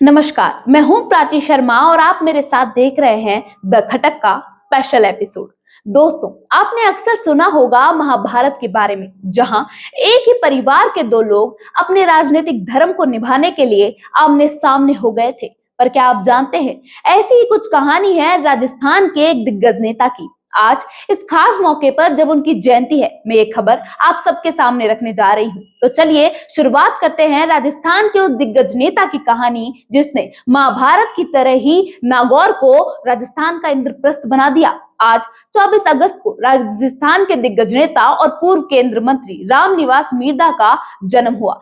नमस्कार, मैं हूं प्राची शर्मा और आप मेरे साथ देख रहे हैं द खटक का स्पेशल एपिसोड। दोस्तों, आपने अक्सर सुना होगा महाभारत के बारे में, जहां एक ही परिवार के दो लोग अपने राजनीतिक धर्म को निभाने के लिए आमने सामने हो गए थे। पर क्या आप जानते हैं, ऐसी ही कुछ कहानी है राजस्थान के एक दिग्गज नेता की। आज इस खास मौके पर जब उनकी जयंती है, मैं ये खबर आप सबके सामने रखने जा रही हूँ। तो चलिए शुरुआत करते हैं राजस्थान के उस दिग्गज नेता की कहानी जिसने महाभारत की तरह ही नागौर को राजस्थान का इंद्रप्रस्थ बना दिया। आज 24 अगस्त को राजस्थान के दिग्गज नेता और पूर्व केंद्रीय मंत्री रामनिवास मिर्धा का जन्म हुआ।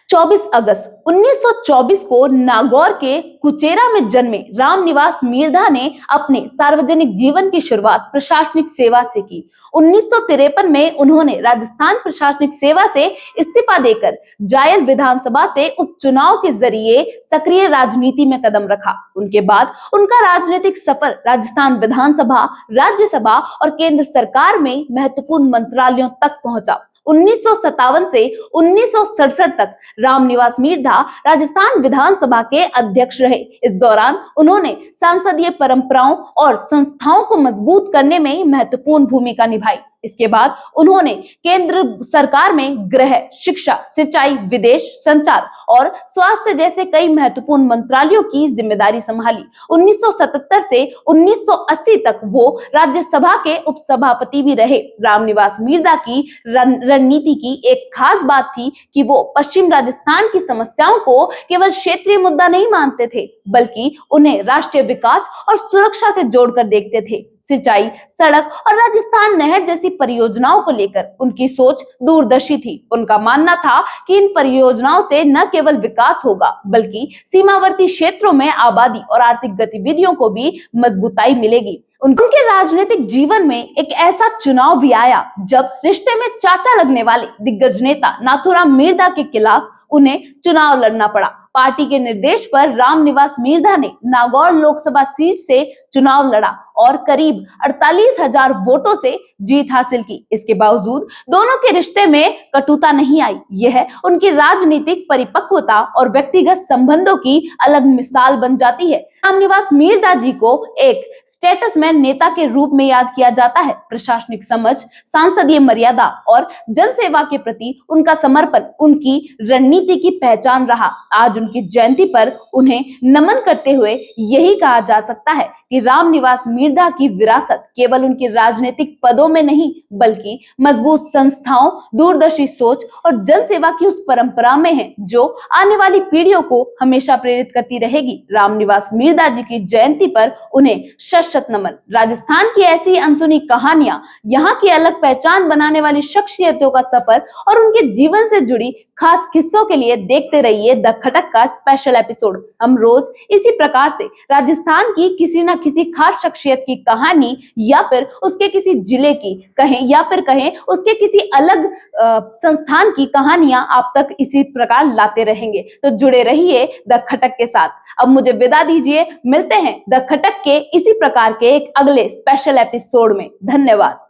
24 अगस्त 1924 को नागौर के कुचेरा में जन्मे रामनिवास मिर्धा ने अपने सार्वजनिक जीवन की शुरुआत प्रशासनिक सेवा से की। 1953 में उन्होंने राजस्थान प्रशासनिक सेवा से इस्तीफा देकर जायल विधानसभा से उपचुनाव के जरिए सक्रिय राजनीति में कदम रखा। उनके बाद उनका राजनीतिक सफर राजस्थान विधानसभा, राज्यसभा और केंद्र सरकार में महत्वपूर्ण मंत्रालयों तक पहुंचा। 1957 से 1967 तक रामनिवास मिर्धा राजस्थान विधानसभा के अध्यक्ष रहे। इस दौरान उन्होंने सांसदीय परंपराओं और संस्थाओं को मजबूत करने में महत्वपूर्ण भूमिका निभाई। इसके बाद उन्होंने केंद्र सरकार में गृह, शिक्षा, सिंचाई, विदेश, संचार और स्वास्थ्य जैसे कई महत्वपूर्ण मंत्रालयों की जिम्मेदारी संभाली। 1977 से 1980 तक वो राज्यसभा के उपसभापति भी रहे। रामनिवास मिर्धा की रणनीति की एक खास बात थी कि वो पश्चिम राजस्थान की समस्याओं को केवल क्षेत्रीय मुद्दा नहीं मानते थे, बल्कि उन्हें राष्ट्रीय विकास और सुरक्षा से जोड़कर देखते थे। सिंचाई, सड़क और राजस्थान नहर जैसी परियोजनाओं को लेकर उनकी सोच दूरदर्शी थी। उनका मानना था कि इन परियोजनाओं से न केवल विकास होगा, बल्कि सीमावर्ती क्षेत्रों में आबादी और आर्थिक गतिविधियों को भी मजबूताई मिलेगी। उनके राजनीतिक जीवन में एक ऐसा चुनाव भी आया जब रिश्ते में चाचा लगने वाले दिग्गज नेता नाथूराम मिर्धा के खिलाफ उन्हें चुनाव लड़ना पड़ा। पार्टी के निर्देश पर रामनिवास मिर्धा ने नागौर लोकसभा सीट से चुनाव लड़ा और करीब 48,000 वोटों से जीत हासिल की। इसके बावजूद दोनों के रिश्ते में कटुता नहीं आई। यह उनकी राजनीतिक परिपक्वता और व्यक्तिगत संबंधों की अलग मिसाल बन जाती है। रामनिवास मिर्धा जी को एक स्टेटसमैन नेता के रूप में याद किया जाता है। प्रशासनिक समझ, सांसदीय मर्यादा और जनसेवा के प्रति उनका समर्पण उनकी रणनीति की पहचान रहा। आज उनकी जयंती पर उन्हें नमन करते हुए यही कहा जा सकता है कि रामनिवास मिर्धा की विरासत केवल उनकी राजनीतिक पदों में नहीं, बल्कि मजबूत संस्थाओं, दूरदर्शी सोच और जनसेवा की उस परंपरा में है जो आने वाली पीढ़ियों को हमेशा प्रेरित करती रहेगी। रामनिवास मिर्धा जी की जयंती पर उन्हें शत-शत नमन। राजस्थान की ऐसी अनसुनी कहानियां, यहाँ की अलग पहचान बनाने वाली शख्सियतों का सफर और उनके जीवन से जुड़ी खास किस्सों के लिए देखते रहिए द खटक का स्पेशल एपिसोड। हम रोज इसी प्रकार से राजस्थान की किसी न किसी खास शख्सियत की कहानी या फिर उसके किसी जिले की कहें या फिर कहें उसके किसी अलग संस्थान की कहानियां आप तक इसी प्रकार लाते रहेंगे। तो जुड़े रहिए द खटक के साथ। अब मुझे विदा दीजिए, मिलते हैं द खटक के इसी प्रकार के एक अगले स्पेशल एपिसोड में। धन्यवाद।